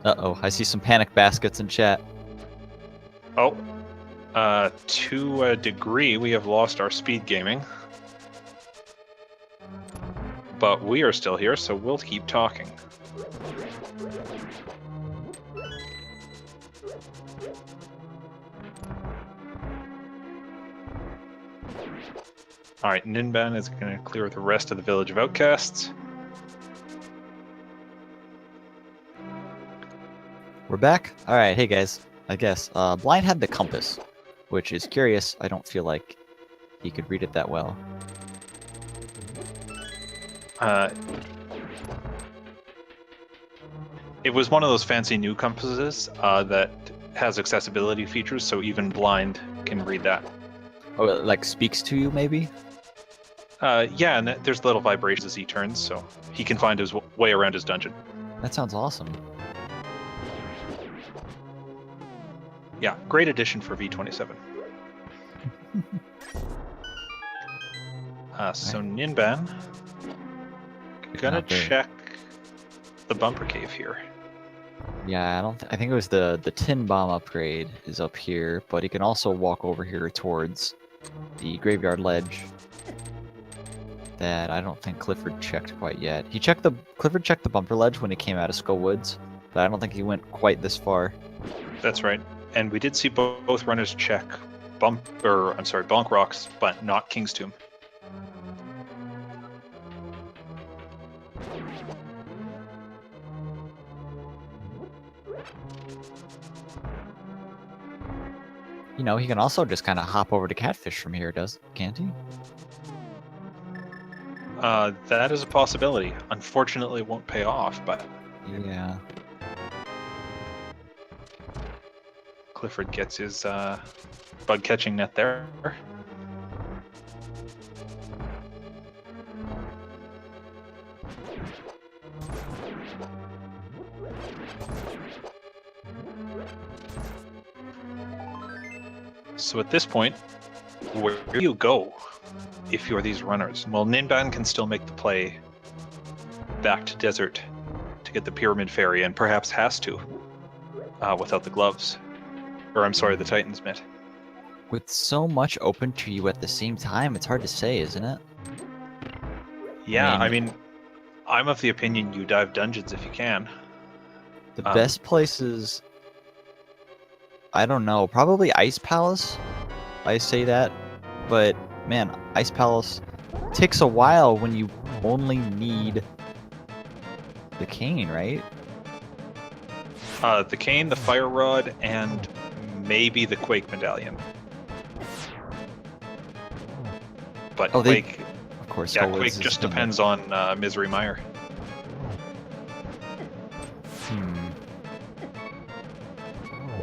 Uh-oh, I see some panic baskets in chat. Oh, to a degree, we have lost our speed gaming. But we are still here, so we'll keep talking. Alright, Ninban is going to clear the rest of the village of outcasts. We're back? Alright, hey guys. I guess. Blind had the compass, which is curious. I don't feel like he could read it that well. It was one of those fancy new compasses that has accessibility features, so even blind can read that. Oh, it like speaks to you, maybe? Yeah, and there's little vibrations as he turns, so he can find his way around his dungeon. That sounds awesome. Yeah, great addition for V27. So Ninban, gonna check the bumper cave here. Yeah, I think it was the tin bomb upgrade is up here, but he can also walk over here towards the graveyard ledge. That I don't think Clifford checked quite yet. Clifford checked the bumper ledge when he came out of Skull Woods, but I don't think he went quite this far. That's right. And we did see both runners check Bonk Rocks, but not King's Tomb. You know, he can also just kind of hop over to Catfish from here, can't he? That is a possibility. Unfortunately, it won't pay off, but... Yeah. Clifford gets his bug catching net there. So at this point, where do you go if you're these runners? Well, Ninban can still make the play back to desert to get the Pyramid Fairy, and perhaps has to without the gloves. Or I'm sorry, the Titan's Mitt. With so much open to you at the same time, it's hard to say, isn't it? Yeah, I mean I'm of the opinion you dive dungeons if you can. The best places... I don't know, probably Ice Palace. I say that, but man, Ice Palace takes a while when you only need the cane, right? The cane, the fire rod, and maybe the Quake medallion. But Quake, of course, yeah, Quake just depends on Misery Mire.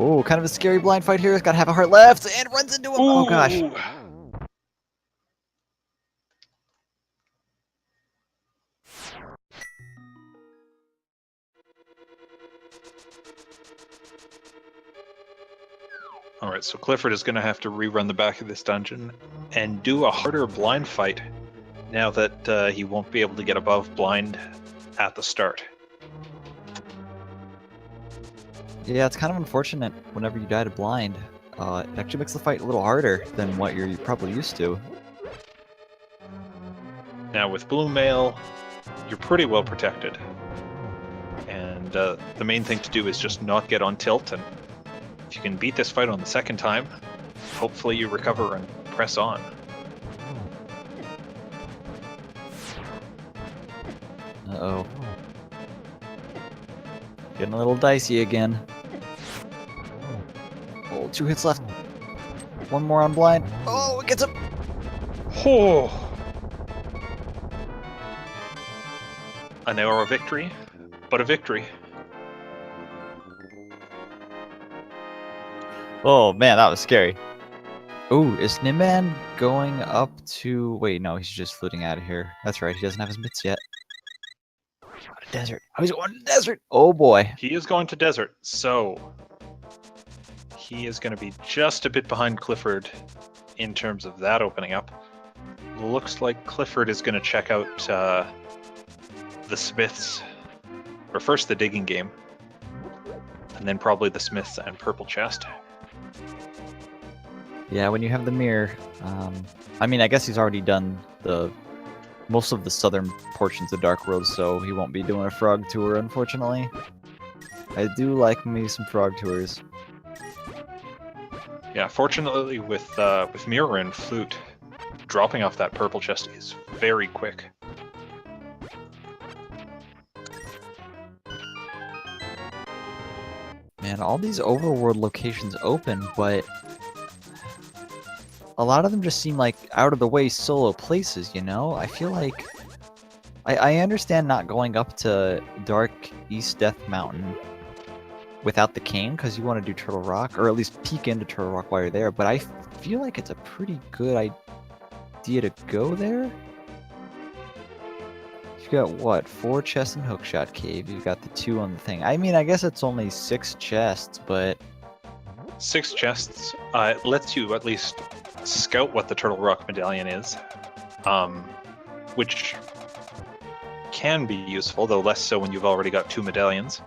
Oh, kind of a scary blind fight here. He's got to have a heart left and runs into him. Ooh. Oh gosh. Alright, so Clifford is going to have to rerun the back of this dungeon and do a harder blind fight now that he won't be able to get above blind at the start. Yeah, it's kind of unfortunate whenever you die to blind. It actually makes the fight a little harder than what you're probably used to. Now with Blue Mail, you're pretty well protected. And the main thing to do is just not get on tilt, and if you can beat this fight on the second time, hopefully you recover and press on. Uh-oh. Getting a little dicey again. Oh, 2 hits left. 1 more on blind. Oh, it gets him! Oh! A narrow victory, but a victory. Oh man, that was scary. Ooh, is Ninban going up to... Wait, no, he's just fluting out of here. That's right, he doesn't have his mitts yet. Desert. Oh, he's going to desert. Oh boy. He is going to desert, so he is going to be just a bit behind Clifford in terms of that opening up. Looks like Clifford is going to check out the Smiths, or first the digging game. And then probably the smiths and purple chest. Yeah, when you have the mirror, I mean, I guess he's already done most of the southern portions of Dark World, so he won't be doing a frog tour, unfortunately. I do like me some frog tours. Yeah, fortunately with mirror and flute, dropping off that purple chest is very quick. Man, all these overworld locations open, but a lot of them just seem like out-of-the-way solo places, you know? I feel like... I understand not going up to Dark East Death Mountain without the cane, because you want to do Turtle Rock, or at least peek into Turtle Rock while you're there, but I feel like it's a pretty good idea to go there. You've got, what, 4 chests in Hookshot Cave, you've got the 2 on the thing. I mean, I guess it's only 6 chests, but... 6 chests lets you at least scout what the Turtle Rock medallion is, which can be useful, though less so when you've already got 2 medallions.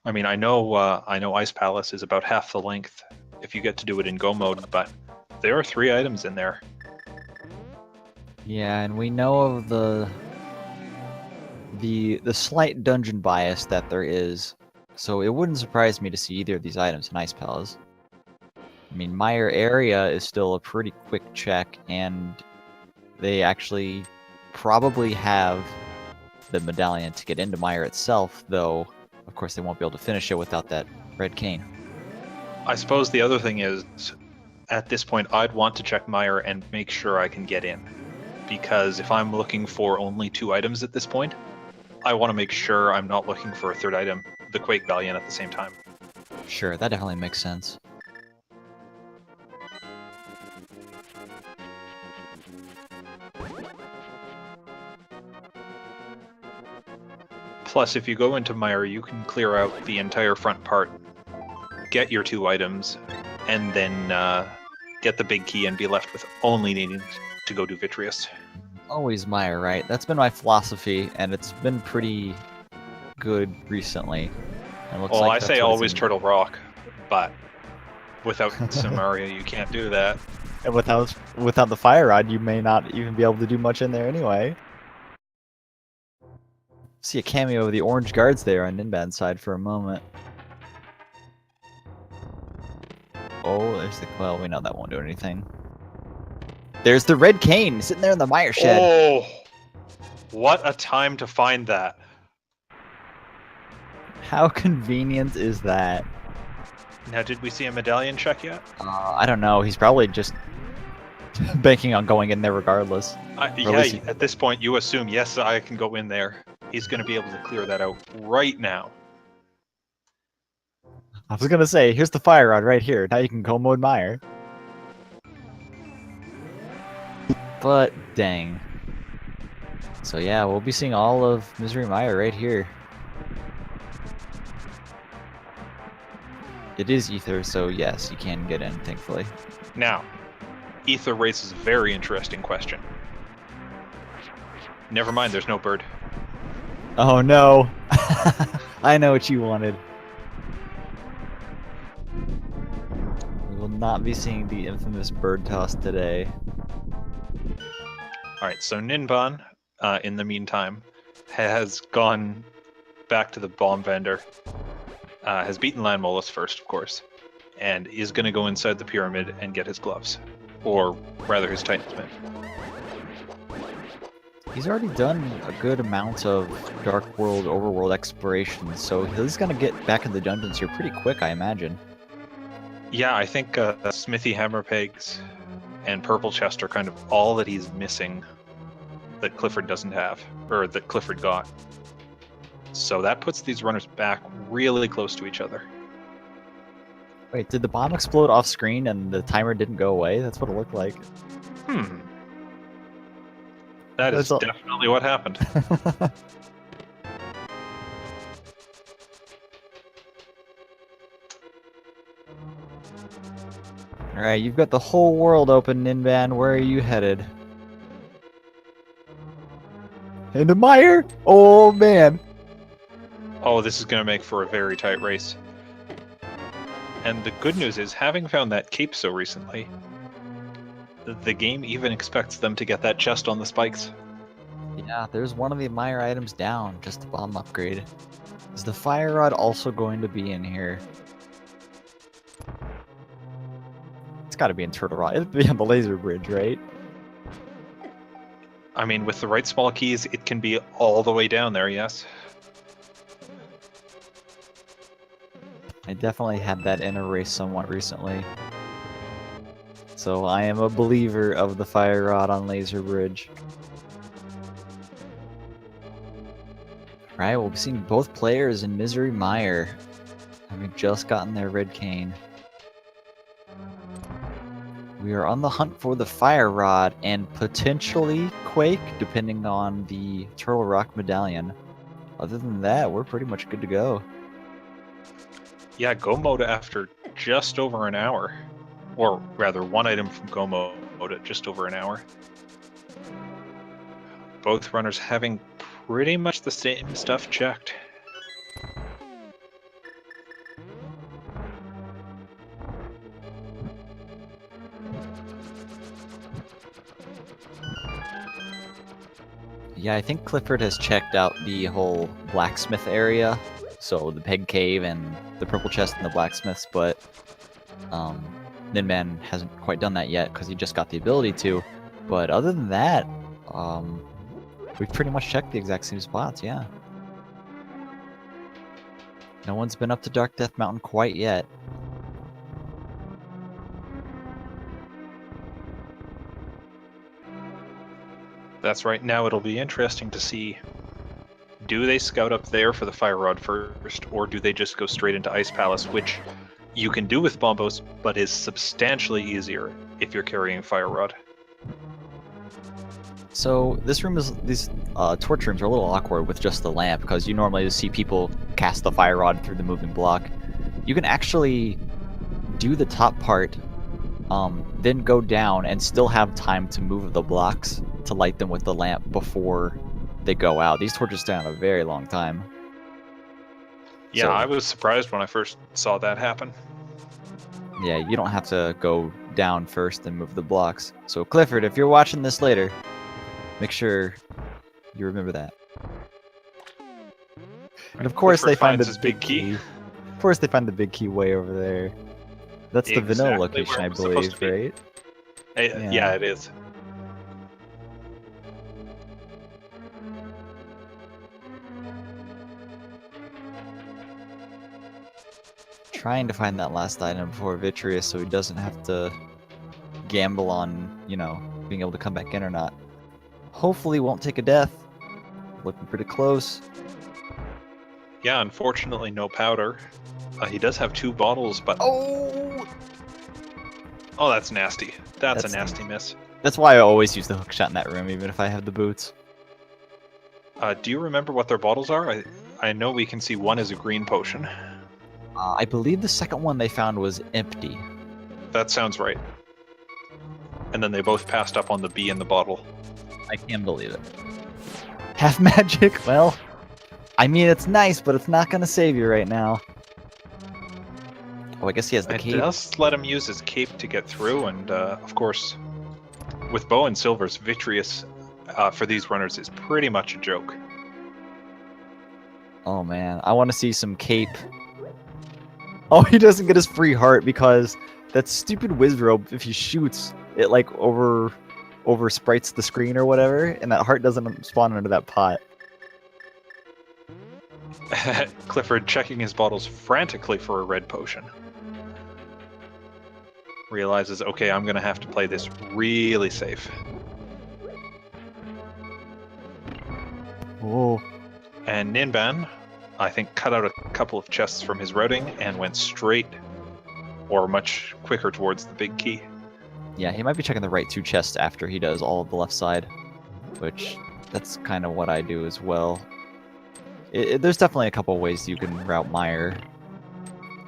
I mean, I know Ice Palace is about half the length if you get to do it in Go mode, but there are 3 items in there. Yeah, and we know of the slight dungeon bias that there is, so it wouldn't surprise me to see either of these items in Ice Palace. I mean, Mire area is still a pretty quick check, and they actually probably have the medallion to get into Mire itself, though, of course, they won't be able to finish it without that red cane. I suppose the other thing is, at this point, I'd want to check Mire and make sure I can get in. Because if I'm looking for only 2 items at this point, I want to make sure I'm not looking for a 3rd item, the Quake Valiant, at the same time. Sure, that definitely makes sense. Plus, if you go into Mire, you can clear out the entire front part, get your 2 items, and then get the big key and be left with only needing to go do Vitreous. Always Mire, right? That's been my philosophy, and it's been pretty good recently. Well, I say always Turtle Rock, but without Samaria, you can't do that. And without the fire rod, you may not even be able to do much in there anyway. See a cameo of the orange guards there on Ninban's side for a moment. Oh, there's the... well, we know that won't do anything. There's the red cane sitting there in the Mire shed. Oh, what a time to find that. How convenient is that? Now, did we see a medallion check yet? I don't know. He's probably just banking on going in there regardless. Yeah, at this point, you assume, yes, I can go in there. He's going to be able to clear that out right now. I was going to say, here's the fire rod right here. Now you can go mode Mire. But, dang. So yeah, we'll be seeing all of Misery Mire right here. It is Ether, so yes, you can get in, thankfully. Now, Ether raises a very interesting question. Never mind, there's no bird. Oh no! I know what you wanted. We will not be seeing the infamous bird toss today. Alright, so Ninban, in the meantime, has gone back to the bomb vendor. Has beaten Landmolus first, of course, and is going to go inside the pyramid and get his gloves. Or rather, his Titan's Mitt. He's already done a good amount of Dark World, Overworld exploration, so he's going to get back in the dungeons here pretty quick, I imagine. Yeah, I think Smithy Hammer Pegs and Purple Chest are kind of all that he's missing that Clifford doesn't have, or that Clifford got. So that puts these runners back really close to each other. Wait, did the bomb explode off screen and the timer didn't go away? That's what it looked like. That is definitely what happened. Alright, you've got the whole world open, Ninban. Where are you headed? Into Meyer! Oh, man. Oh, this is going to make for a very tight race. And the good news is, having found that cape so recently, the game even expects them to get that chest on the spikes. Yeah, there's one of the Meyer items down, just a bomb upgrade. Is the fire rod also going to be in here? It's got to be in Turtle Rock. It'd be on the laser bridge, right? I mean, with the right small keys, it can be all the way down there, yes. I definitely had that in a race somewhat recently. So I am a believer of the fire rod on laser bridge. Right, we'll be seeing both players in Misery Mire, having just gotten their red cane. We are on the hunt for the fire rod and potentially Quake, depending on the Turtle Rock medallion. Other than that, we're pretty much good to go. Yeah, go mode after just over an hour. Or rather, one item from go mode at just over an hour. Both runners having pretty much the same stuff checked. Yeah, I think Clifford has checked out the whole blacksmith area, so the peg cave and the purple chest and the blacksmiths, but Ninban hasn't quite done that yet because he just got the ability to. But other than that, we've pretty much checked the exact same spots, yeah. No one's been up to Dark Death Mountain quite yet. That's right. Now it'll be interesting to see, do they scout up there for the fire rod first, or do they just go straight into Ice Palace, which you can do with bombos, but is substantially easier if you're carrying fire rod. So these torch rooms are a little awkward with just the lamp because you normally just see people cast the fire rod through the moving block. You can actually do the top part, then go down and still have time to move the blocks to light them with the lamp before they go out. These torches stay on a very long time. Yeah, So, I was surprised when I first saw that happen. yeah, you don't have to go down first and move the blocks. So Clifford, if you're watching this later, make sure you remember that. And of course Clifford they find finds the his big key. Of course they find the big key way over there. That's the vanilla Exactly location, where I it was supposed to believe, be. right? Yeah, it is. Trying to find that last item before Vitreous so he doesn't have to gamble on, you know, being able to come back in or not. Hopefully won't take a death. Looking pretty close. Yeah, unfortunately no powder. He does have 2 bottles, but... Oh! Oh, that's nasty. That's a nasty miss. That's why I always use the hookshot in that room, even if I have the boots. Do you remember what their bottles are? I know we can see one is a green potion. I believe the second one they found was empty. That sounds right. And then they both passed up on the B in the bottle. I can't believe it. Half magic? Well, I mean, it's nice, but it's not going to save you right now. Oh, I guess he has the cape. It does let him use his cape to get through, and of course, with Bow and Silver's Vitreous for these runners is pretty much a joke. Oh man, I want to see some cape. Oh, he doesn't get his free heart because that stupid Wizrobe, if he shoots, it like over sprites the screen or whatever, and that heart doesn't spawn under that pot. Clifford checking his bottles frantically for a red potion. Realizes, okay, I'm gonna have to play this really safe. Oh. And Ninban, I think, cut out a couple of chests from his routing and went straight, or much quicker, towards the big key. Yeah, he might be checking the right 2 chests after he does all of the left side, which that's kind of what I do as well. There's definitely a couple ways you can route Mire.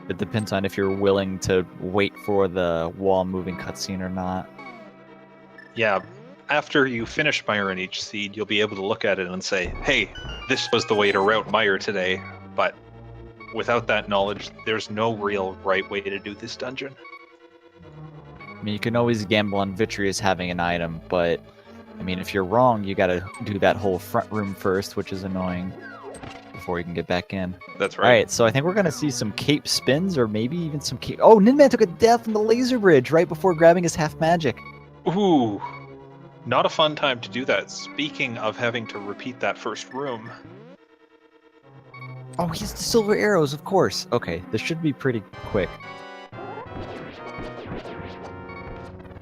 It depends on if you're willing to wait for the wall moving cutscene or not. Yeah, after you finish Mire in each seed, you'll be able to look at it and say, hey, this was the way to route Mire today, but without that knowledge, there's no real right way to do this dungeon. I mean, you can always gamble on Vitreous having an item, but I mean, if you're wrong, you gotta do that whole front room first, which is annoying, before you can get back in. That's right. Alright, so I think we're gonna see some cape spins, or maybe even some cape... Oh, Ninban took a death in the laser bridge right before grabbing his half magic. Ooh, not a fun time to do that. Speaking of having to repeat that first room. Oh, he's the silver arrows, of course. Okay, this should be pretty quick.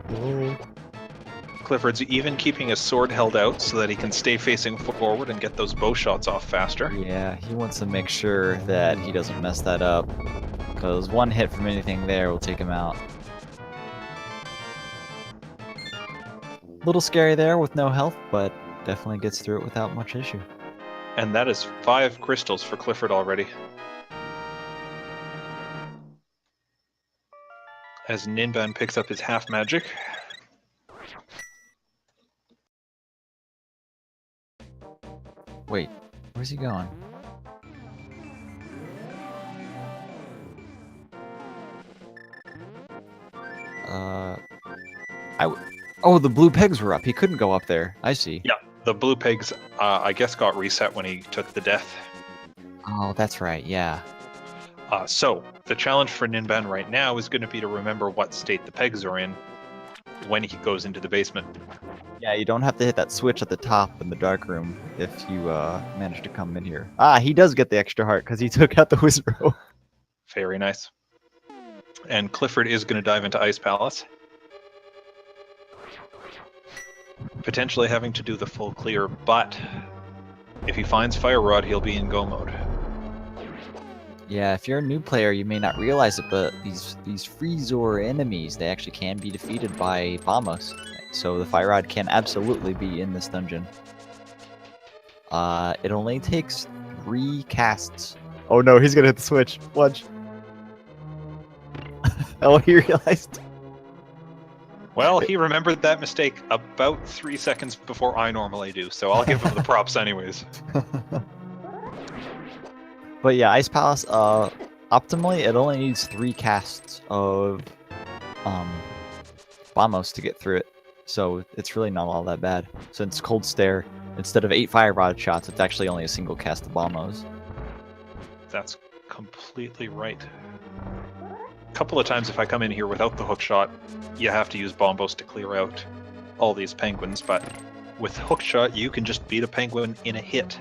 Whoa. Clifford's even keeping his sword held out so that he can stay facing forward and get those bow shots off faster. Yeah, he wants to make sure that he doesn't mess that up, because one hit from anything there will take him out. Little scary there with no health, but definitely gets through it without much issue. And that is 5 crystals for Clifford already. As Ninban picks up his half magic. Wait, where's he going? Oh, the blue pegs were up. He couldn't go up there. I see. Yeah, the blue pegs, I guess, got reset when he took the death. Oh, that's right, yeah. So, the challenge for Ninban right now is going to be to remember what state the pegs are in when he goes into the basement. Yeah, you don't have to hit that switch at the top in the dark room if you manage to come in here. Ah, he does get the extra heart because he took out the Wizrow. Very nice. And Clifford is going to dive into Ice Palace. Potentially having to do the full clear, but if he finds Fire Rod, he'll be in go mode. Yeah, if you're a new player, you may not realize it, but these Freezor enemies, they actually can be defeated by Bombos. So the Fire Rod can absolutely be in this dungeon. It only takes 3 casts. Oh no, he's gonna hit the switch. Watch. Oh, he realized. Well, he remembered that mistake about 3 seconds before I normally do, so I'll give him the props anyways. But yeah, Ice Palace, optimally, it only needs 3 casts of Bombos to get through it. So it's really not all that bad. Since Cold Stare, instead of 8 Fire Rod shots, it's actually only a single cast of Bombos. That's completely right. A couple of times if I come in here without the hook shot, you have to use Bombos to clear out all these penguins, but with hook shot, you can just beat a penguin in a hit.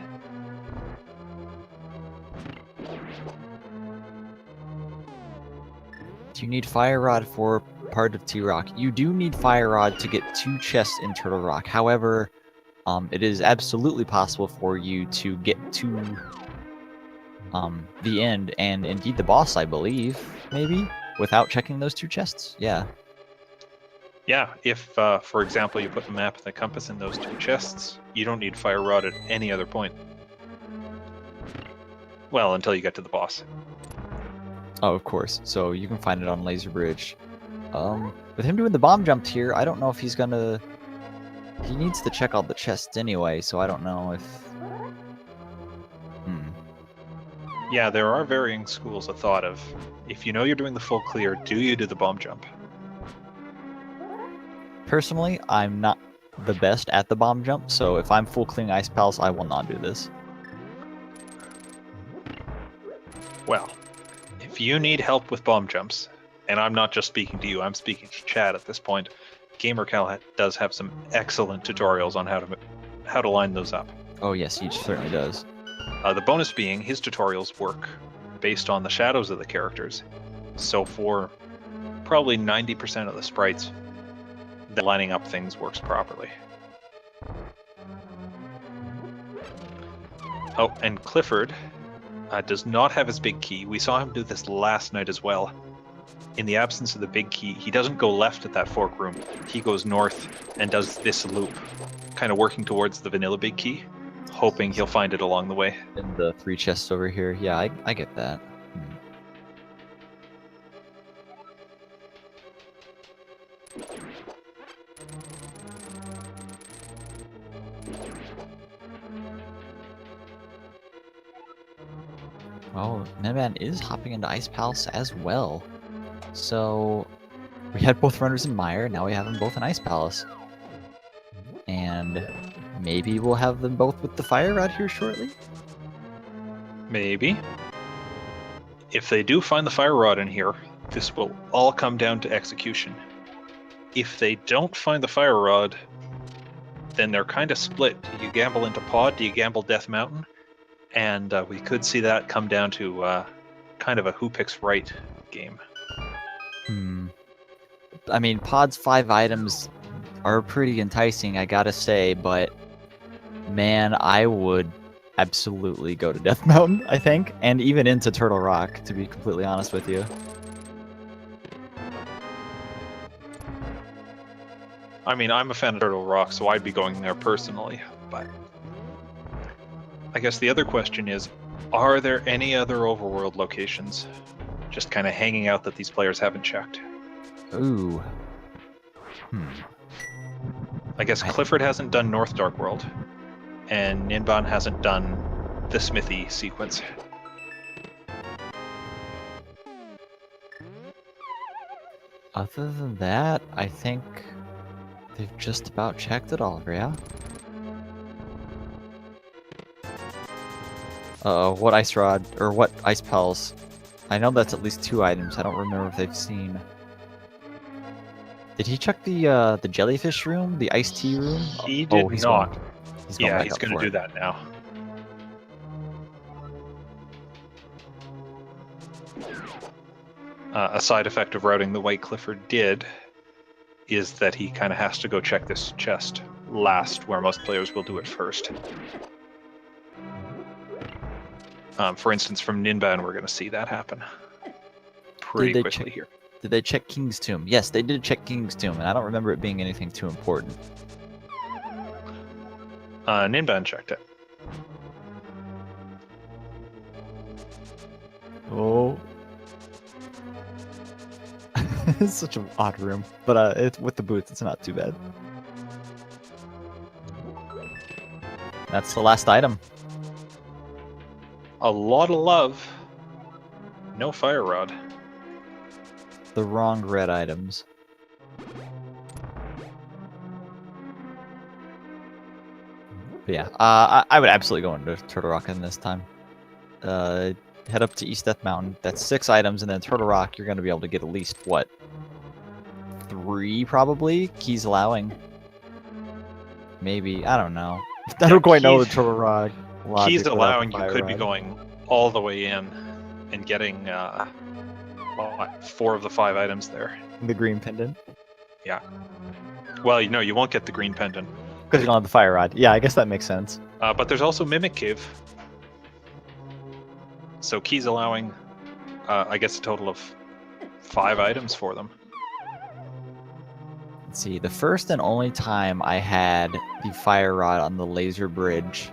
Do you need Fire Rod for part of T-Rock? You do need Fire Rod to get 2 chests in Turtle Rock. However, it is absolutely possible for you to get to the end, and indeed the boss, I believe, maybe, without checking those 2 chests. Yeah. Yeah, if, for example, you put the map and the compass in those 2 chests, you don't need Fire Rod at any other point. Well, until you get to the boss. Oh, of course. So you can find it on Laser Bridge. With him doing the bomb jump here, I don't know if he's gonna... He needs to check all the chests anyway, so I don't know if... Yeah, there are varying schools of thought of, if you know you're doing the full clear, do you do the bomb jump? Personally, I'm not the best at the bomb jump, so if I'm full clearing Ice Palace, I will not do this. Well, if you need help with bomb jumps, and I'm not just speaking to you, I'm speaking to Chad at this point, GamerCal does have some excellent tutorials on how to line those up. Oh yes, he certainly does. The bonus being, his tutorials work based on the shadows of the characters. So for probably 90% of the sprites, the lining up things works properly. Oh, and Clifford does not have his big key. We saw him do this last night as well. In the absence of the big key, he doesn't go left at that fork room. He goes north and does this loop, kind of working towards the vanilla big key, hoping he'll find it along the way. And the 3 chests over here. Yeah, I get that. Oh, Ninban is hopping into Ice Palace as well. So we had both runners in Mire, now we have them both in Ice Palace. And maybe we'll have them both with the Fire Rod here shortly? Maybe. If they do find the Fire Rod in here, this will all come down to execution. If they don't find the Fire Rod, then they're kind of split. Do you gamble into Pod? Do you gamble Death Mountain? And we could see that come down to kind of a who picks right game. I mean, Pod's 5 items are pretty enticing, I gotta say, but man, I would absolutely go to Death Mountain, I think, and even into Turtle Rock, to be completely honest with you. I mean, I'm a fan of Turtle Rock, so I'd be going there personally, but I guess the other question is, are there any other overworld locations just kind of hanging out that these players haven't checked? Ooh. I guess Clifford hasn't done North Dark World, and Ninban hasn't done the Smithy sequence. Other than that, I think they've just about checked it all, yeah? Uh-oh, what Ice Rod, or what Ice Palace? I know that's at least 2 items, I don't remember if they've seen. Did he check the jellyfish room, the iced tea room? He did he's not. Going, he's Yeah, back he's up going to for do it. that now. A side effect of routing the way Clifford did is that he kind of has to go check this chest last, where most players will do it first. For instance, from Ninban, we're going to see that happen pretty quickly here. Did they check King's Tomb? Yes, they did check King's Tomb, and I don't remember it being anything too important. Ninban checked it. Oh. It's such an odd room, but with the boots, it's not too bad. That's the last item. A lot of love. No Fire Rod. The wrong red items. But yeah, I would absolutely go into Turtle Rock in this time. Head up to East Death Mountain. That's 6 items, and then Turtle Rock, you're going to be able to get at least, what, 3 probably? Keys allowing. Maybe, I don't know. I don't quite know the Turtle Rock logic. Keys allowing, you could rod. be going all the way in and getting 4 of the 5 items there. The green pendant. Yeah. Well, no, you won't get the green pendant. Because you don't have the fire rod. Yeah, I guess that makes sense. But there's also Mimic Cave. So keys allowing, I guess, a total of 5 items for them. Let's see, the first and only time I had the fire rod on the laser bridge,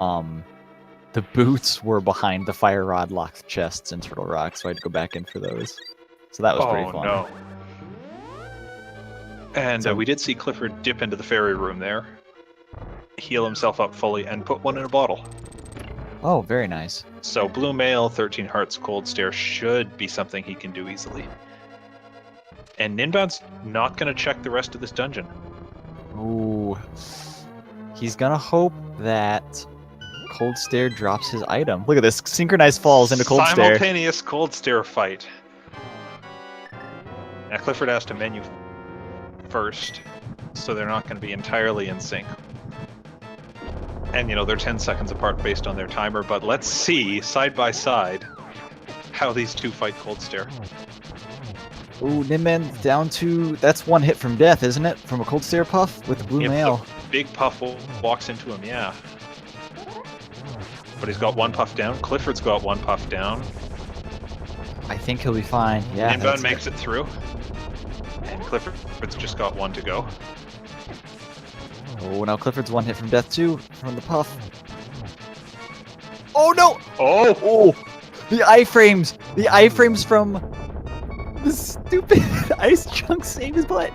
the boots were behind the fire rod locked chests in Turtle Rock, so I had to go back in for those. So that was pretty fun. No. And So- we did see Clifford dip into the fairy room there, heal himself up fully, and put one in a bottle. Oh, very nice. So Blue Mail, 13 Hearts, Cold Stare should be something he can do easily. And Ninban's not going to check the rest of this dungeon. Ooh. He's gonna hope that Cold Stare drops his item. Look at this, synchronized falls into Cold Stare. Simultaneous Cold Stare fight. Now Clifford has to menu first, so they're not going to be entirely in sync. And, they're 10 seconds apart based on their timer, but let's see, side by side, how these two fight Cold Stare. Ooh, Ninban down to... That's 1 hit from death, isn't it? From a Cold Stare puff with the blue If mail. the big puff walks into him, yeah. But he's got 1 puff down. Clifford's got 1 puff down. I think he'll be fine. Yeah. Ninban makes it through. And Clifford's just got 1 to go. Oh, now Clifford's 1 hit from death too, from the puff. Oh no! Oh! Oh! The iframes! The iframes from the stupid ice chunk saved his butt.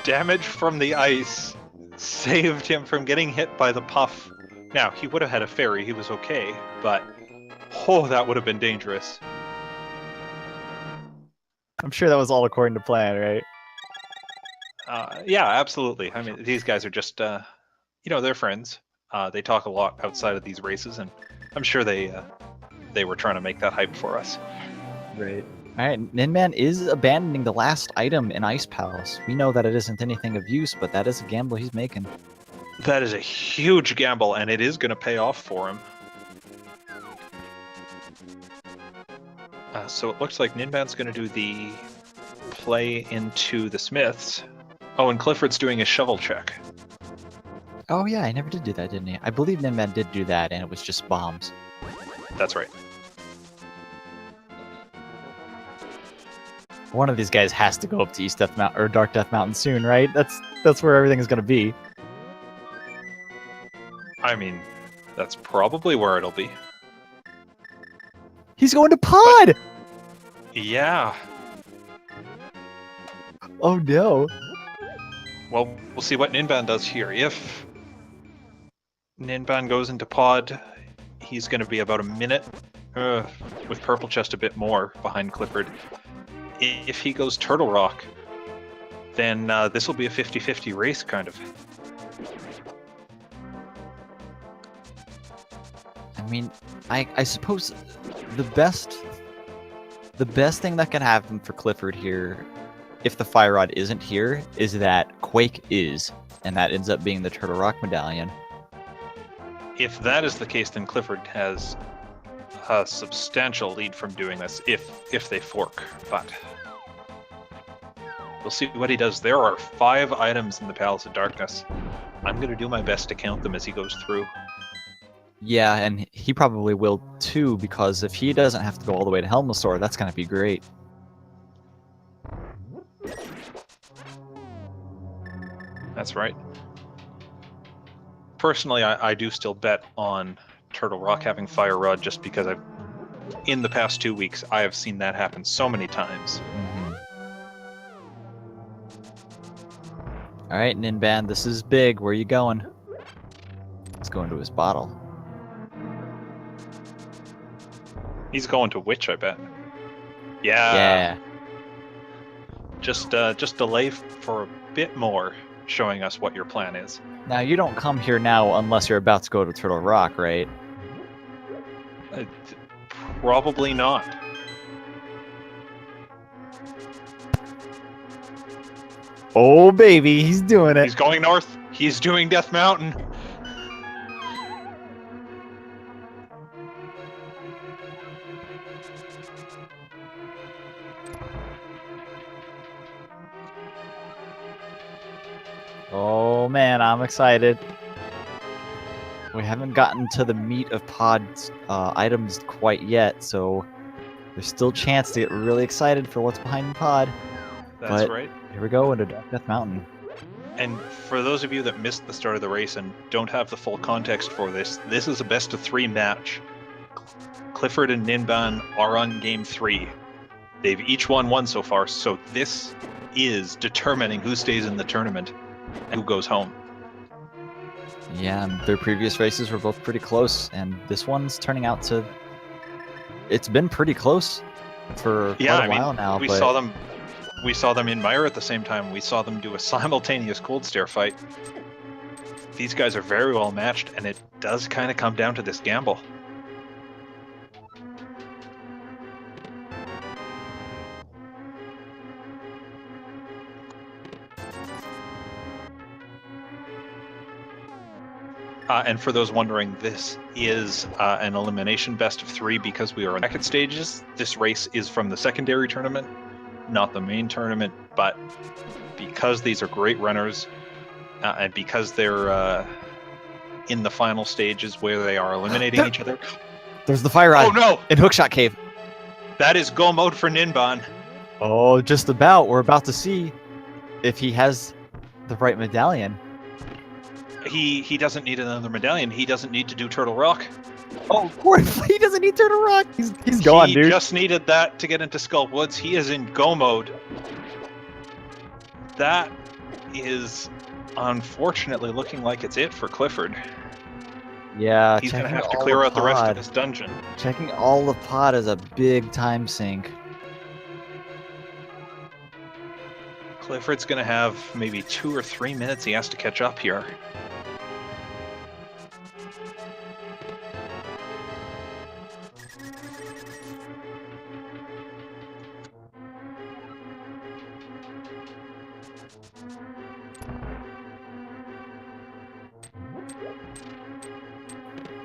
Damage from the ice saved him from getting hit by the puff. Now, he would have had a fairy, he was okay, but Oh, that would have been dangerous. I'm sure that was all according to plan, right? Yeah, absolutely. I mean, these guys are just, they're friends. They talk a lot outside of these races, and I'm sure they were trying to make that hype for us. Right. All right, Ninban is abandoning the last item in Ice Palace. We know that it isn't anything of use, but that is a gamble he's making. That is a huge gamble, and it is going to pay off for him. So it looks like Ninban's going to do the play into the Smiths. Oh, and Clifford's doing a shovel check. Oh yeah, I never did do that, didn't he? I believe Ninban did do that, and it was just bombs. That's right. One of these guys has to go up to East Death Mountain or Dark Death Mountain soon, right? That's where everything is going to be. I mean, that's probably where it'll be. He's going to Pod! Yeah. Oh no. Well, we'll see what Ninban does here. If Ninban goes into Pod, he's going to be about a minute, with Purple Chest a bit more behind Clifford. If he goes Turtle Rock, then this will be a 50-50 race, kind of. I mean, I suppose the best thing that can happen for Clifford here, if the Fire Rod isn't here, is that Quake is, and that ends up being the Turtle Rock medallion. If that is the case, then Clifford has a substantial lead from doing this, if they fork, but we'll see what he does. There are 5 items in the Palace of Darkness. I'm going to do my best to count them as he goes through. Yeah, and he probably will too, because if he doesn't have to go all the way to Helmasaur, that's going to be great. That's right. Personally, I do still bet on Turtle Rock having Fire Rod, just because in the past 2 weeks, I have seen that happen so many times. Mm-hmm. All right, Ninban, this is big. Where are you going? Let's go into his bottle. He's going to Witch, I bet. Yeah. Yeah. Just delay for a bit more, showing us what your plan is. Now, you don't come here now unless you're about to go to Turtle Rock, right? Probably not. Oh, baby, he's doing it. He's going north. He's doing Death Mountain. Oh, man, I'm excited. We haven't gotten to the meat of Pod's items quite yet, so there's still a chance to get really excited for what's behind the Pod. That's right. Here we go into Dark Death Mountain. And for those of you that missed the start of the race and don't have the full context for this, this is a best-of-3 match. Clifford and Ninban are on Game 3. They've each won 1 so far, so this is determining who stays in the tournament and who goes home. Yeah, and their previous races were both pretty close, and this one's turning out to... It's been pretty close for quite a while now. We but... saw them in Mire at the same time. We saw them do a simultaneous Cold Stare fight. These guys are very well matched, and it does kind of come down to this gamble. And for those wondering, this is an elimination best-of-3 because we are in bracket stages. This race is from the secondary tournament, not the main tournament, but because these are great runners, and because they're in the final stages where they are eliminating each other. There's the Fire Rod. Oh no! In Hookshot Cave. That is go mode for Ninban. Oh, just about. We're about to see if he has the right medallion. He doesn't need another medallion. He doesn't need to do Turtle Rock. Oh, of course. He doesn't need Turtle Rock. He's gone, dude. He just needed that to get into Skull Woods. He is in go mode. That is unfortunately looking like it's it for Clifford. Yeah, He's going to checking have to all clear the out the rest of pod. this dungeon. Checking all the pod is a big time sink. Clifford's going to have maybe 2 or 3 minutes he has to catch up here.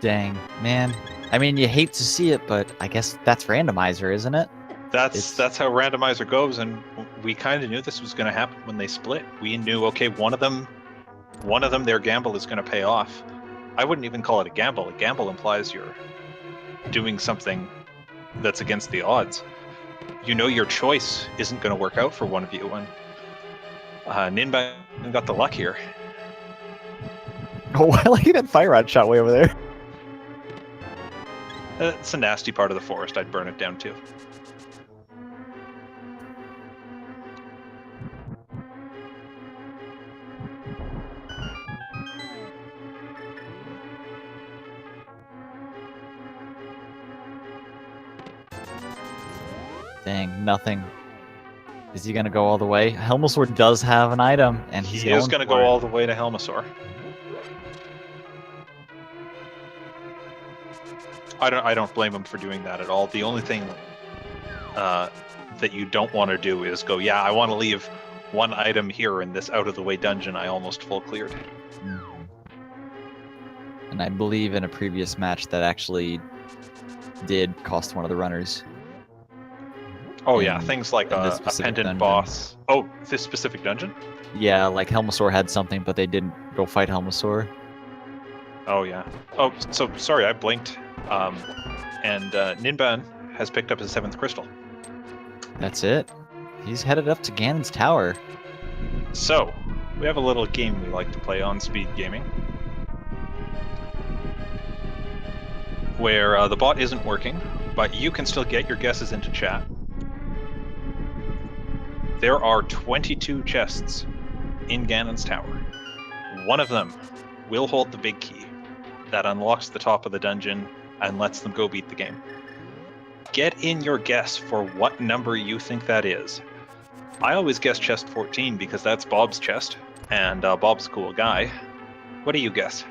Dang, man. I mean, you hate to see it, but I guess that's randomizer, isn't it? That's how randomizer goes, and we kind of knew this was going to happen when they split. We knew, okay, one of them, their gamble is going to pay off. I wouldn't even call it a gamble. A gamble implies you're doing something that's against the odds. You know your choice isn't going to work out for one of you, and Ninban got the luck here. Oh, I like that fire rod shot way over there. It's a nasty part of the forest. I'd burn it down too. Dang, nothing. Is he gonna go all the way? Helmosaur does have an item, and He is going to go all the way to Helmosaur. I don't blame him for doing that at all. The only thing that you don't want to do is go, yeah, I want to leave one item here in this out-of-the-way dungeon I almost full cleared. And I believe in a previous match that actually did cost one of the runners. Oh yeah, things like a pendant dungeon. boss. Oh, this specific dungeon? Yeah, like Helmosaur had something, but they didn't go fight Helmosaur. Oh yeah. Oh, so sorry, I blinked. And Ninban has picked up his 7th crystal. That's it. He's headed up to Ganon's tower. So, we have a little game we like to play on Speed Gaming, where the bot isn't working, but you can still get your guesses into chat. There are 22 chests in Ganon's tower. One of them will hold the big key that unlocks the top of the dungeon and lets them go beat the game. Get in your guess for what number you think that is. I always guess chest 14 because that's Bob's chest, and Bob's a cool guy. What do you guess?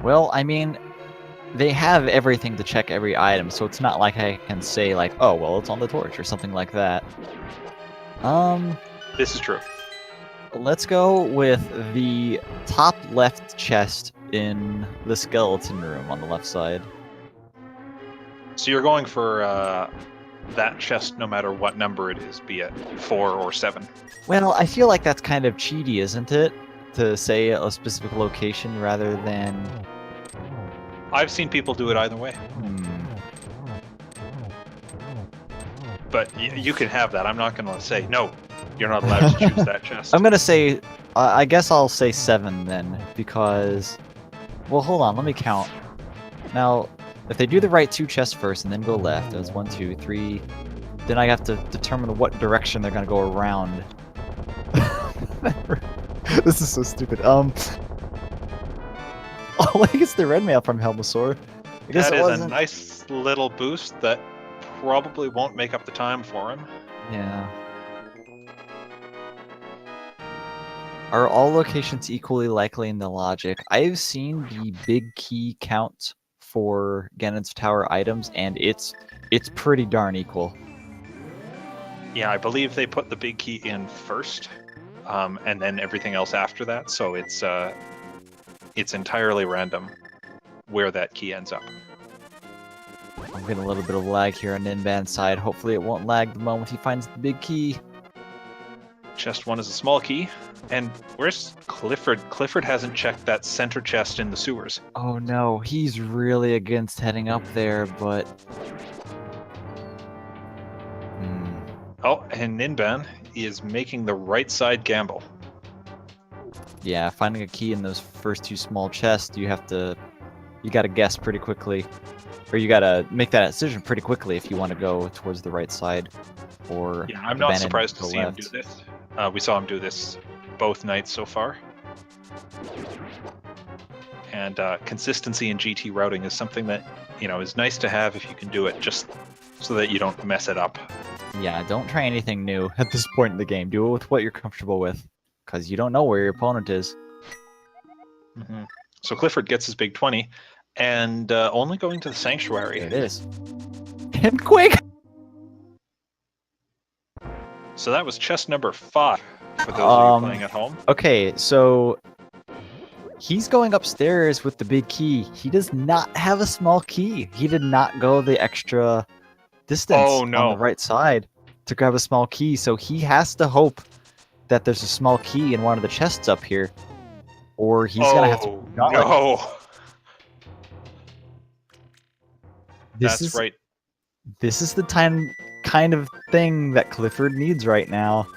Well, I mean, they have everything to check every item, so it's not like I can say, like, oh, well, it's on the torch or something like that. This is true. Let's go with the top left chest in the skeleton room on the left side. So you're going for that chest no matter what number it is, be it 4 or 7. Well, I feel like that's kind of cheaty, isn't it? To say a specific location rather than... I've seen people do it either way. But you can have that. I'm not going to say, no, you're not allowed to choose that chest. I'm going to say, I guess I'll say 7 then, because... Well, hold on, let me count. Now, if they do the right 2 chests first and then go left, that's 1, 2, 3, then I have to determine what direction they're going to go around. This is so stupid. Oh, I guess the red mail from Helmosaur. I guess that it is wasn't... a nice little boost that probably won't make up the time for him. Yeah. Are all locations equally likely in the logic? I've seen the big key count for Ganon's Tower items, and it's pretty darn equal. Yeah, I believe they put the big key in first, and then everything else after that. So it's entirely random where that key ends up. I'm getting a little bit of lag here on Ninban's side. Hopefully it won't lag the moment he finds the big key. Chest 1 is a small key. And where's Clifford? Clifford hasn't checked that center chest in the sewers. Oh no, he's really against heading up there, but... Oh, and Ninban is making the right side gamble. Yeah, finding a key in those first 2 small chests, you gotta guess pretty quickly. Or you gotta make that decision pretty quickly if you want to go towards the right side. Or yeah, I'm not surprised to see him do this. We saw him do this both nights so far. And consistency in GT routing is something that, is nice to have if you can do it, just so that you don't mess it up. Yeah, don't try anything new at this point in the game. Do it with what you're comfortable with, because you don't know where your opponent is. Mm-hmm. So Clifford gets his big 20, and only going to the Sanctuary. There it is. And quick! So that was chest number 5, for those of you playing at home. Okay, so he's going upstairs with the big key. He does not have a small key. He did not go the extra distance on the right side to grab a small key, so he has to hope that there's a small key in one of the chests up here, or he's gonna have to. No! That's right. This is the kind of thing that Clifford needs right now.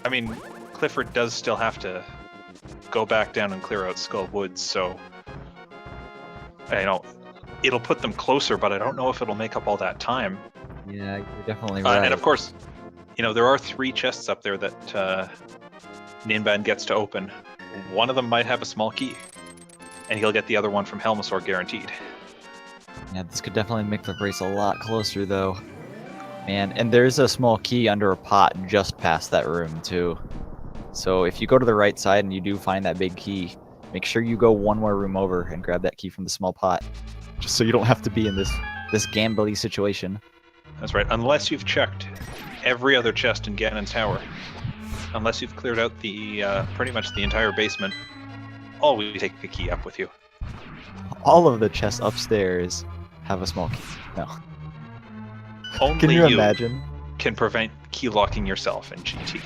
I mean, Clifford does still have to go back down and clear out Skull Woods, so it'll put them closer, but I don't know if it'll make up all that time. Yeah, you're definitely right. And of course, there are 3 chests up there that Ninban gets to open. One of them might have a small key, and he'll get the other one from Helmasaur guaranteed. Yeah, this could definitely make the race a lot closer, though. Man, and there's a small key under a pot just past that room, too. So if you go to the right side and you do find that big key, make sure you go one more room over and grab that key from the small pot. Just so you don't have to be in this gambly situation. That's right, unless you've checked every other chest in Ganon Tower. Unless you've cleared out the pretty much the entire basement, always take the key up with you. All of the chests upstairs have a small key. No. Only can you imagine? Can prevent key locking yourself in GT.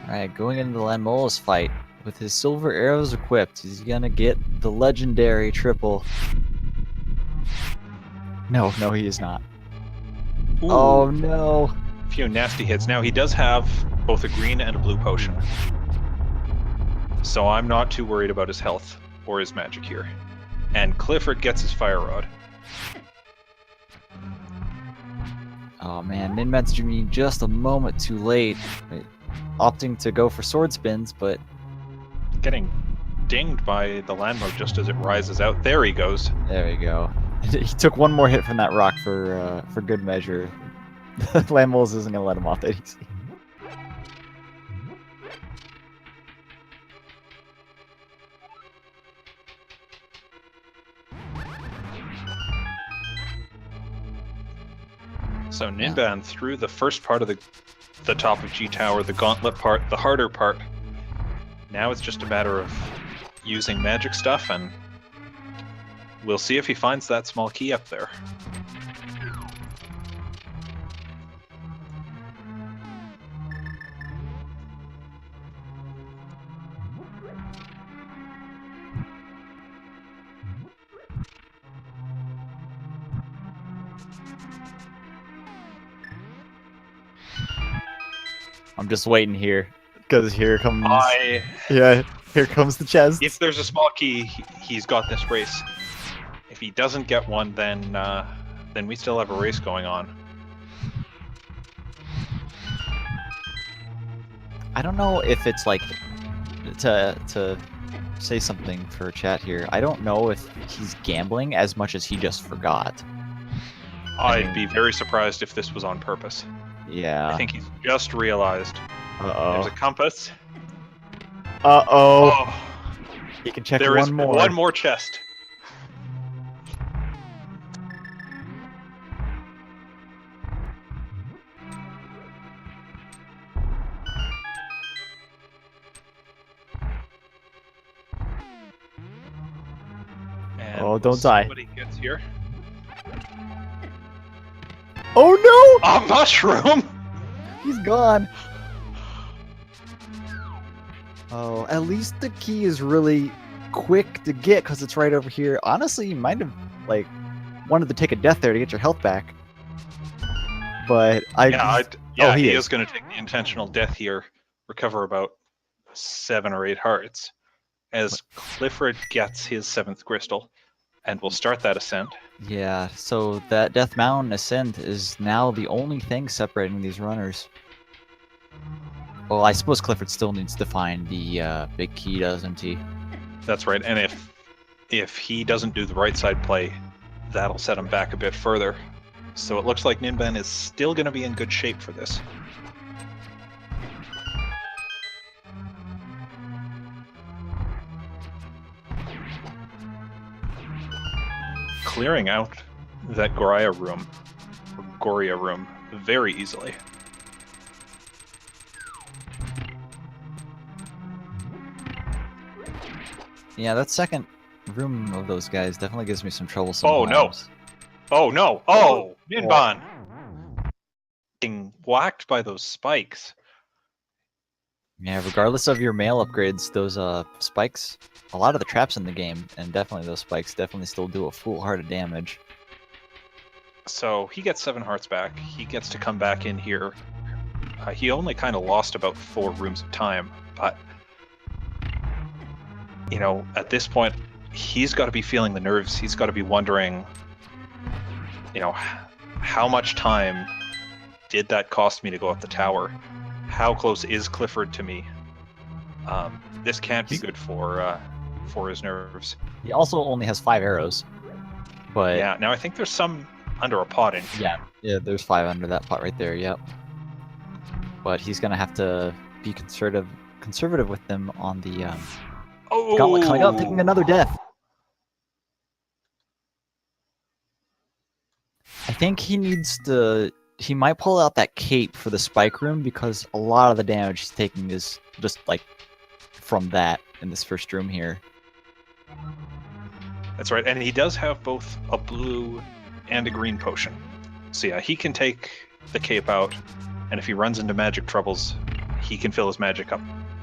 Alright, going into the Lanmolas fight. With his silver arrows equipped, he's gonna get the legendary triple. No, he is not. Ooh. Oh no! A few nasty hits. Now he does have both a green and a blue potion, so I'm not too worried about his health or his magic here. And Clifford gets his fire rod. Oh man, Ninban's just a moment too late, opting to go for sword spins, but getting dinged by the landmark just as it rises out. There he goes. There we go. He took one more hit from that rock for good measure. Landmolas isn't gonna let him off that easy. So Ninban through the first part of the top of G Tower, the gauntlet part, the harder part. Now it's just a matter of using magic stuff, and we'll see if he finds that small key up there. I'm just waiting here, because here comes... Yeah, here comes the chest. If there's a small key, he's got this race. If he doesn't get one, then we still have a race going on. I don't know if it's like to say something for chat here. I don't know if he's gambling as much as he just forgot. I'd be very surprised if this was on purpose. Yeah. I think he's just realized. Uh-oh. There's a compass. Uh-oh. Oh. He can check there one is more. One more chest. And oh, don't die. Somebody gets here. Oh no! A mushroom! He's gone. Oh, at least the key is really quick to get because it's right over here. Honestly, you might have like wanted to take a death there to get your health back. But he is going to take the intentional death here, recover about 7 or 8 hearts. as Clifford gets his 7th crystal, and we'll start that ascent. Yeah, so that Death Mountain ascent is now the only thing separating these runners. Well, I suppose Clifford still needs to find the big key, doesn't he? That's right, and if he doesn't do the right side play, that'll set him back a bit further. So it looks like Ninban is still going to be in good shape for this. Clearing out that Goria room very easily. Yeah, that second room of those guys definitely gives me some trouble Oh, no. sometimes. Oh no! Oh, Ninban! Being whacked by those spikes. Yeah, regardless of your mail upgrades, those spikes, a lot of the traps in the game, and definitely those spikes definitely still do a full heart of damage. So he gets 7 hearts back. He gets to come back in here. He only kind of lost about 4 rooms of time, but you know, at this point, he's got to be feeling the nerves. He's got to be wondering, you know, how much time did that cost me to go up the tower? How close is Clifford to me? This can't be good for his nerves. He also only has 5 arrows, but Yeah, now I think there's some under a pot in here. yeah, there's 5 under that pot right there. Yep. But he's gonna have to be conservative with them on the gauntlet coming up, taking another death. I think he needs to. He might pull out that cape for the spike room because a lot of the damage he's taking is just like from that in this first room here. That's right, and he does have both a blue and a green potion. So yeah, he can take the cape out, and if he runs into magic troubles, he can fill his magic up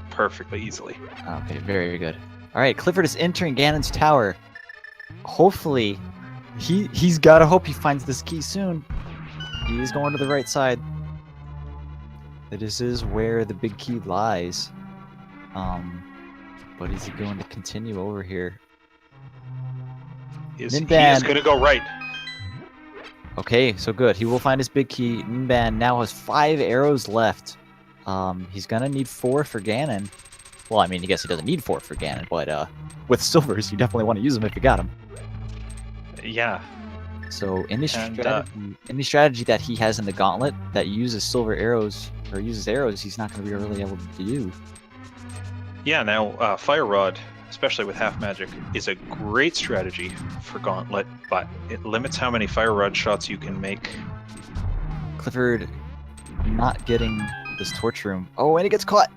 perfectly easily. Okay, very good. All right, Clifford is entering Ganon's tower. Hopefully, he's got to hope he finds this key soon. He is going to the right side. This is where the big key lies. But is he going to continue over here? He is going to go right. Okay, so good. He will find his big key. Ninban now has 5 arrows left. He's gonna need 4 for Ganon. Well, I mean, I guess he doesn't need 4 for Ganon, but with silvers, you definitely want to use them if you got them. Yeah. So in the strategy that he has in the gauntlet that uses silver arrows or uses arrows, he's not going to be really able to do. Yeah. Now, Fire Rod, especially with half magic, is a great strategy for Gauntlet, but it limits how many Fire Rod shots you can make. Clifford not getting this torch room. Oh, and he gets caught.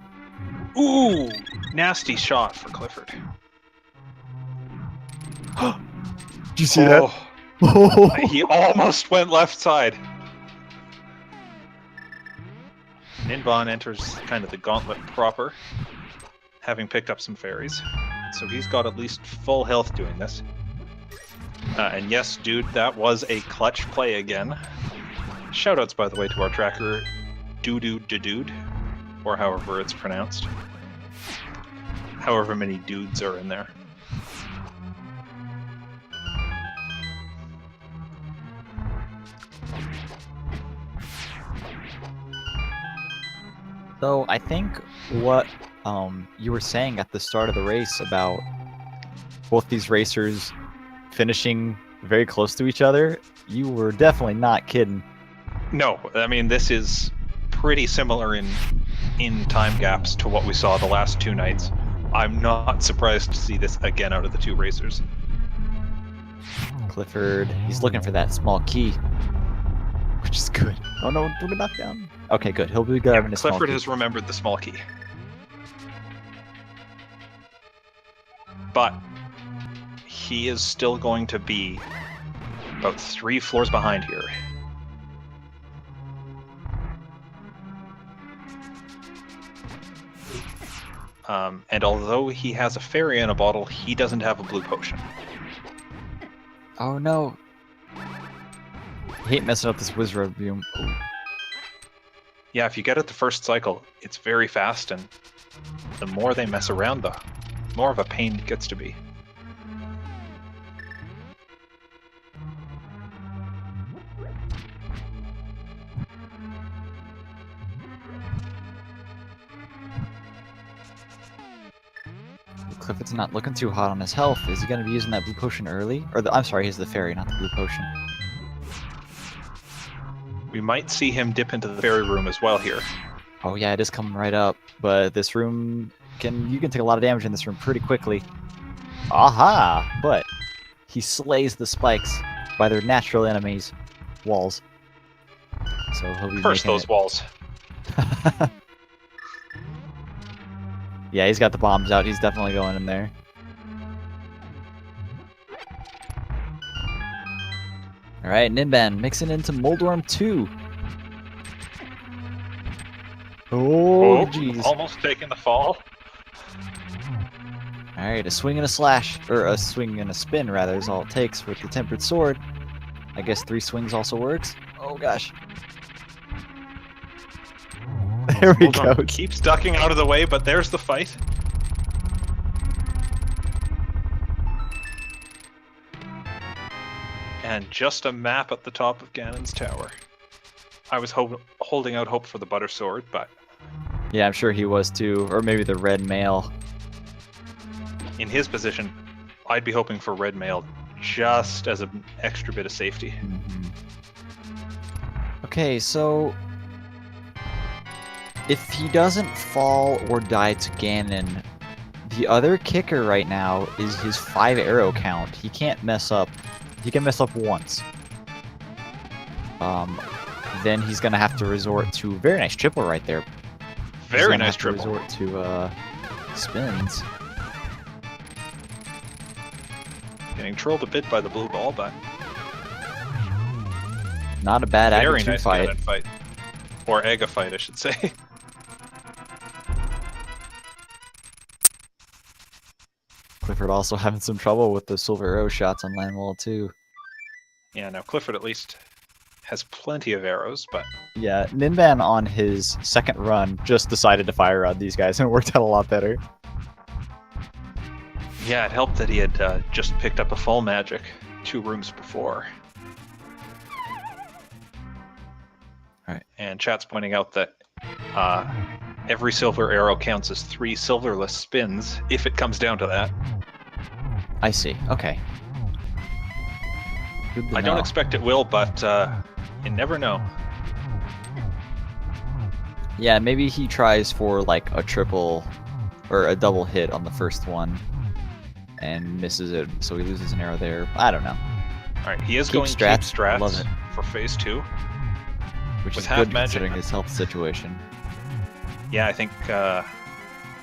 Ooh, nasty shot for Clifford. Did you see that? He almost went left side. Ninban enters kind of the gauntlet proper, having picked up some fairies. So he's got at least full health doing this. And yes, dude, that was a clutch play again. Shoutouts, by the way, to our tracker, Dude, or however it's pronounced. However many dudes are in there. So I think what you were saying at the start of the race about both these racers finishing very close to each other, you were definitely not kidding. No, I mean, this is pretty similar in time gaps to what we saw the last 2 nights. I'm not surprised to see this again out of the 2 racers. Clifford, he's looking for that small key, which is good. Oh no, don't get knocked down. Okay, good. He'll be grabbing his small key. Clifford has remembered the small key. But he is still going to be about 3 floors behind here. And although he has a fairy in a bottle, he doesn't have a blue potion. Oh no. I hate messing up this wizard room. Ooh. Yeah, if you get it the first cycle, it's very fast, and the more they mess around, the more of a pain it gets to be. Clifford's not looking too hot on his health. Is he going to be using that blue potion early? Or I'm sorry, he's the fairy, not the blue potion. We might see him dip into the fairy room as well here. Oh yeah, it is coming right up. But this room you can take a lot of damage in this room pretty quickly. Aha! But he slays the spikes by their natural enemies, walls. So he'll be Curse those walls. Yeah, he's got the bombs out. He's definitely going in there. Alright, Ninban mixing into Moldorm 2. Oh, jeez. Almost taking the fall. Alright, a swing and a slash. Or a swing and a spin, rather, is all it takes with the Tempered Sword. I guess 3 swings also works. Oh, gosh. There we go. Keeps ducking out of the way, but there's the fight. And just a map at the top of Ganon's tower. I was holding out hope for the butter sword, but... Yeah, I'm sure he was too. Or maybe the red mail. In his position, I'd be hoping for red mail just as an extra bit of safety. Mm-hmm. Okay, so... if he doesn't fall or die to Ganon, the other kicker right now is his 5 arrow count. He can't mess up. He can mess up once. Then he's gonna have to resort to very nice triple right there. Very nice triple. Resort to spins. Getting trolled a bit by the blue ball, but not a bad very Aga nice fight. fight. Or Aga fight, I should say. Clifford also having some trouble with the silver arrow shots on land wall too. Yeah, now Clifford at least has plenty of arrows, but... Yeah, Ninban on his second run just decided to fire on these guys and it worked out a lot better. Yeah, it helped that he had just picked up a full magic 2 rooms before. Alright. And chat's pointing out that every silver arrow counts as 3 silverless spins, if it comes down to that. I see, okay. I don't expect it will, but you never know. Yeah, maybe he tries for like a triple or a double hit on the first one and misses it, so he loses an arrow there. I don't know. Alright, he is Keep going strats. keep strats Love it. for phase 2. Which With is half good magic. considering his health situation. Yeah, I think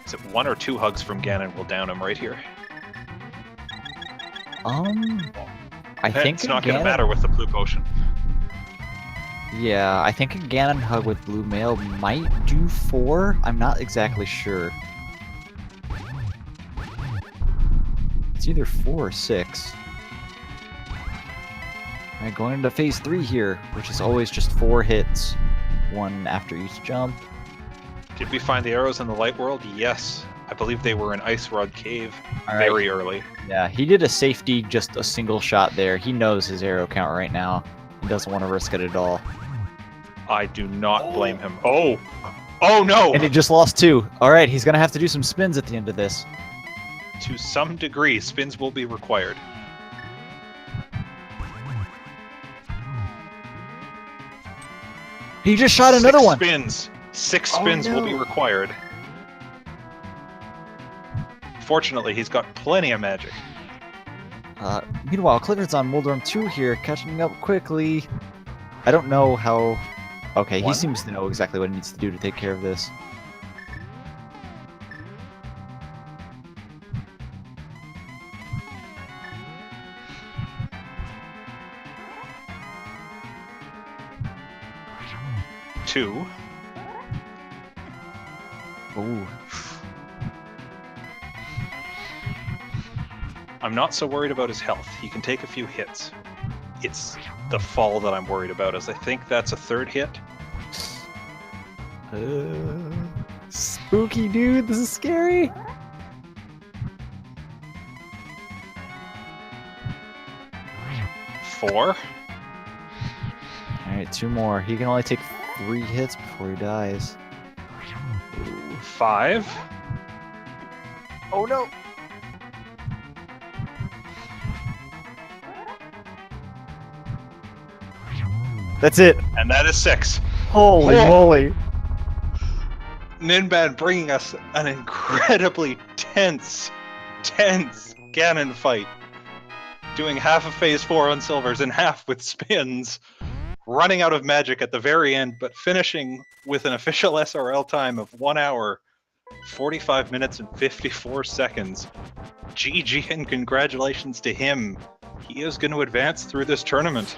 is it 1 or 2 hugs from Ganon will down him right here. I think it's not going to matter with the blue potion. Yeah, I think a Ganon hug with blue mail might do 4. I'm not exactly sure. It's either 4 or 6. Alright, going into phase 3 here, which is always just 4 hits, 1 after each jump. Did we find the arrows in the light world? Yes. I believe they were in Ice Rod Cave Alright. very early. Yeah, he did a safety, just a single shot there. He knows his arrow count right now. He doesn't want to risk it at all. I do not blame him. Oh! Oh no! And he just lost 2. Alright, he's gonna have to do some spins at the end of this. To some degree, spins will be required. He just shot another one! Spins. 6 spins will be required. Fortunately, he's got plenty of magic. Meanwhile, Clifford's on Moldorm 2 here, catching up quickly. I don't know how... Okay, he seems to know exactly what he needs to do to take care of this. Two. Ooh. I'm not so worried about his health. He can take a few hits. It's the fall that I'm worried about, as I think that's a 3rd hit. Spooky, dude. This is scary. 4. Alright, 2 more. He can only take 3 hits before he dies. 5. Oh no! That's it! And that is 6. Holy Whoa. moly! Ninban bringing us an incredibly tense Ganon fight. Doing half of phase 4 on silvers and half with spins. Running out of magic at the very end, but finishing with an official SRL time of 1 hour, 45 minutes and 54 seconds. GG and congratulations to him. He is going to advance through this tournament.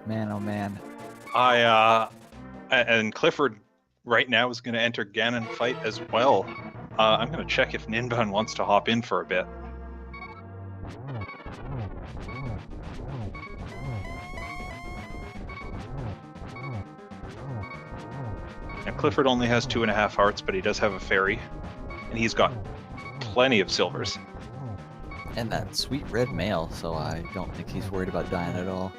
Man, oh man. And Clifford right now is going to enter Ganon fight as well. I'm going to check if Ninban wants to hop in for a bit. Now, Clifford only has 2.5 hearts, but he does have a fairy, and he's got plenty of silvers. And that sweet red mail, so I don't think he's worried about dying at all.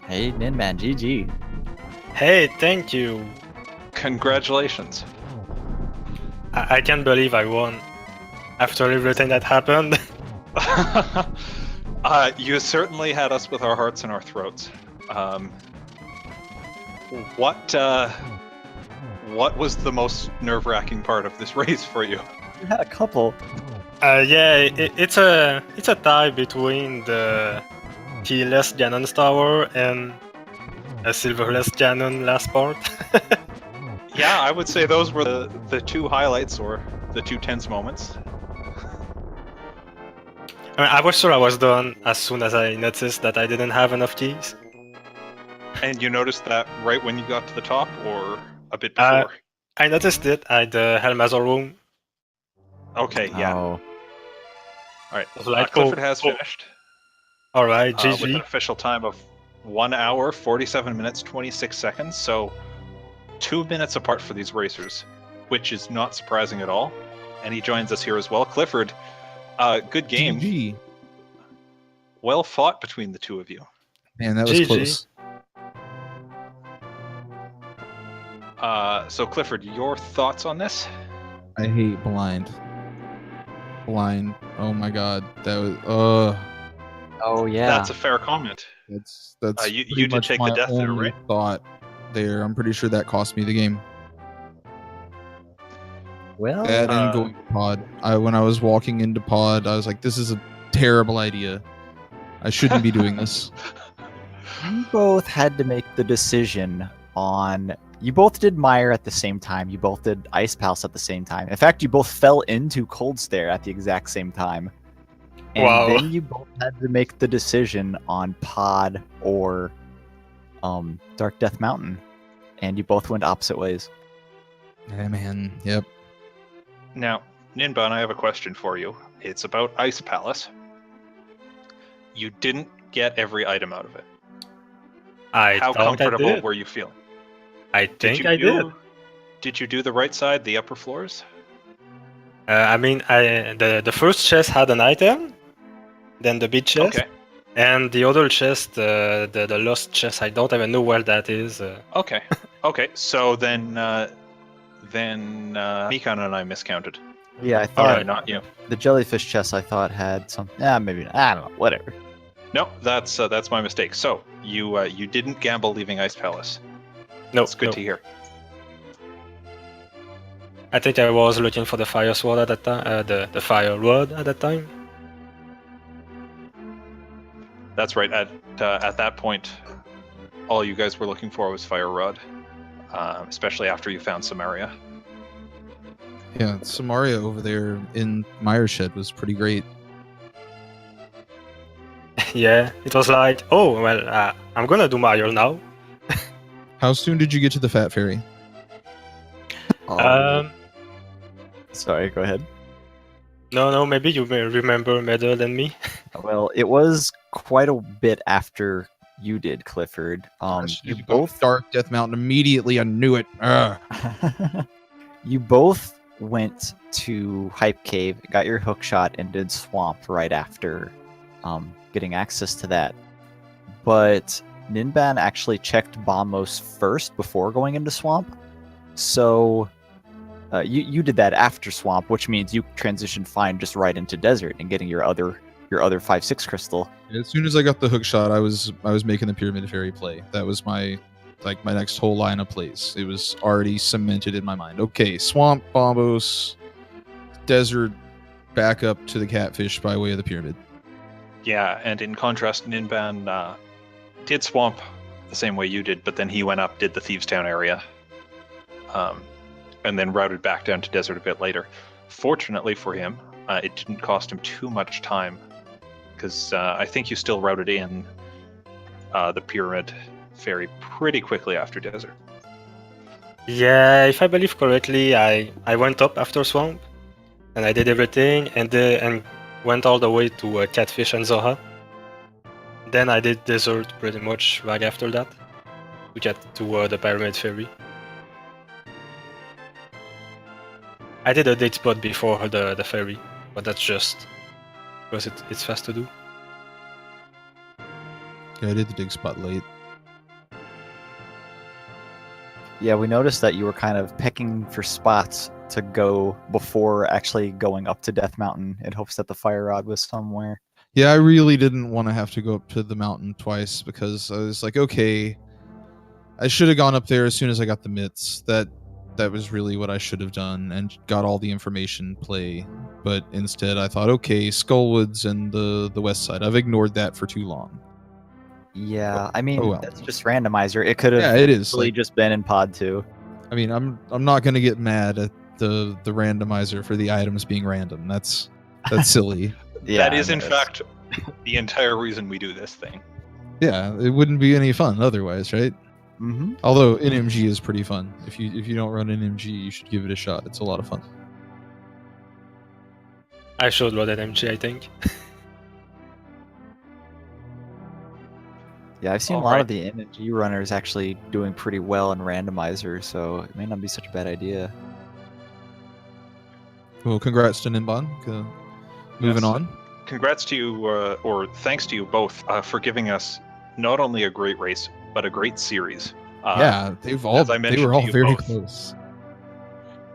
Hey, Ninban, GG. Hey, thank you. Congratulations. I can't believe I won after everything that happened. You certainly had us with our hearts in our throats. What was the most nerve-wracking part of this race for you? You had a couple. Yeah, it's a tie between the keyless Ganon Tower and a silverless Ganon last part. Yeah, I would say those were the two highlights, or the two tense moments. I mean, I was sure I was done as soon as I noticed that I didn't have enough keys. And you noticed that right when you got to the top, or a bit before? I noticed it at the Helmazer room. Okay, yeah. Oh. Alright, Like, Clifford has finished. Alright, With an GG. official time of 1 hour, 47 minutes, 26 seconds, so 2 minutes apart for these racers, which is not surprising at all. And he joins us here as well. Clifford, good game. GG. Well fought between the two of you. Man, that was GG. close. So Clifford, your thoughts on this? I hate blind. Blind. Oh my god. That was Oh, yeah. That's a fair comment. that's You pretty did much take the my death there, only right? thought there. I'm pretty sure that cost me the game. Well, That and going to pod. When I was walking into pod, I was like, this is a terrible idea. I shouldn't be doing this. you both had to make the decision on... You both did Mire at the same time. You both did Ice Palace at the same time. In fact, you both fell into Cold Stare at the exact same time. And Wow. then you both had to make the decision on Pod or Dark Death Mountain. And you both went opposite ways. Yeah, man. Yep. Now, Ninban, I have a question for you. It's about Ice Palace. You didn't get every item out of it. How comfortable were you feeling? I think I did. Did you do the right side, the upper floors? I mean, the first chest had an item, then the big chest, Okay. and the other chest, the lost chest, I don't even know where that is. Okay. Okay. So then Mikan and I miscounted. Yeah, I thought Not you. the jellyfish chest I thought had some... maybe not. I don't know. Whatever. No, that's my mistake. So you didn't gamble leaving Ice Palace. No, It's good no. to hear. I think I was looking for the fire sword at that time, the fire rod at that time. That's right. At that point, all you guys were looking for was Fire Rod, especially after you found Samaria. Yeah, Samaria over there in Mire Shed was pretty great. Yeah, it was like, oh, well, I'm gonna do Mario now. How soon did you get to the Fat Fairy? Sorry, go ahead. No, maybe you may remember better than me. Well, it was quite a bit after you did, Clifford. You both Dark Death Mountain immediately. I knew it. You both went to Hype Cave, got your hook shot, and did Swamp right after getting access to that. But Ninban actually checked Bombos first before going into Swamp. So you did that after Swamp, which means you transitioned fine just right into Desert and getting your other 5/6 crystal. As soon as I got the hook shot, I was making the Pyramid Fairy play. That was my next whole line of plays. It was already cemented in my mind. Okay, Swamp, Bombos, Desert, back up to the Catfish by way of the Pyramid. Yeah, and in contrast, Ninban did Swamp the same way you did, but then he went up, did the Thieves Town area, and then routed back down to Desert a bit later. Fortunately for him, it didn't cost him too much time, because I think you still routed in the Pyramid Fairy pretty quickly after Desert. Yeah, if I believe correctly, I went up after Swamp, and I did everything, and went all the way to Catfish and Zoha. Then I did Desert pretty much right after that, to get to the Pyramid Fairy. I did a date spot before the ferry, but that's just because it's fast to do. Yeah, I did the dig spot late. Yeah, we noticed that you were kind of pecking for spots to go before actually going up to Death Mountain in hopes that the fire rod was somewhere. Yeah, I really didn't want to have to go up to the mountain twice because I was like, okay, I should have gone up there as soon as I got the mitts. That was really what I should have done and got all the information play. But instead, I thought, okay, Skullwoods and the west side. I've ignored that for too long. Yeah, I mean, well. that's just randomizer. It could have Yeah, it is. really just been in pod 2. I mean, I'm not gonna get mad at the randomizer for the items being random. That's silly. Yeah, that is, in fact, the entire reason we do this thing. Yeah, it wouldn't be any fun otherwise, right? Mm-hmm. Although NMG is pretty fun. If you don't run NMG, you should give it a shot. It's a lot of fun. I should run an MG, I think. Yeah, I've seen a lot of the NMG runners actually doing pretty well in randomizer, so it may not be such a bad idea. Well, congrats to Ninban. Moving on. Congrats to you, or thanks to you both for giving us not only a great race, but a great series. Yeah, they were all very close.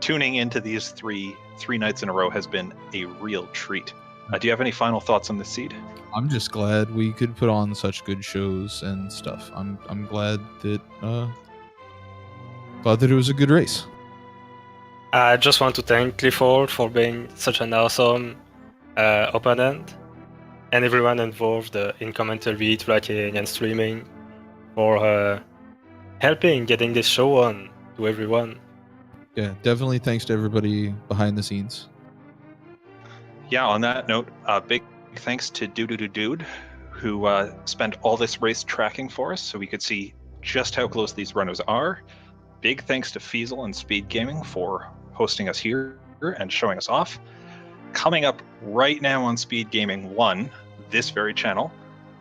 Tuning into these three nights in a row has been a real treat. Do you have any final thoughts on this seed? I'm just glad we could put on such good shows and stuff. I'm glad that it was a good race. I just want to thank Clifford for being such an awesome opponent, and everyone involved in commentary, tracking, and streaming for helping getting this show on to everyone. Yeah, definitely thanks to everybody behind the scenes. Yeah, on that note, big thanks to Dude, who spent all this race tracking for us so we could see just how close these runners are. Big thanks to Feasel and Speed Gaming for hosting us here and showing us off. Coming up right now on Speed Gaming 1, this very channel,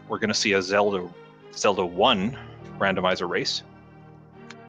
we're going to see a Zelda 1 randomizer race.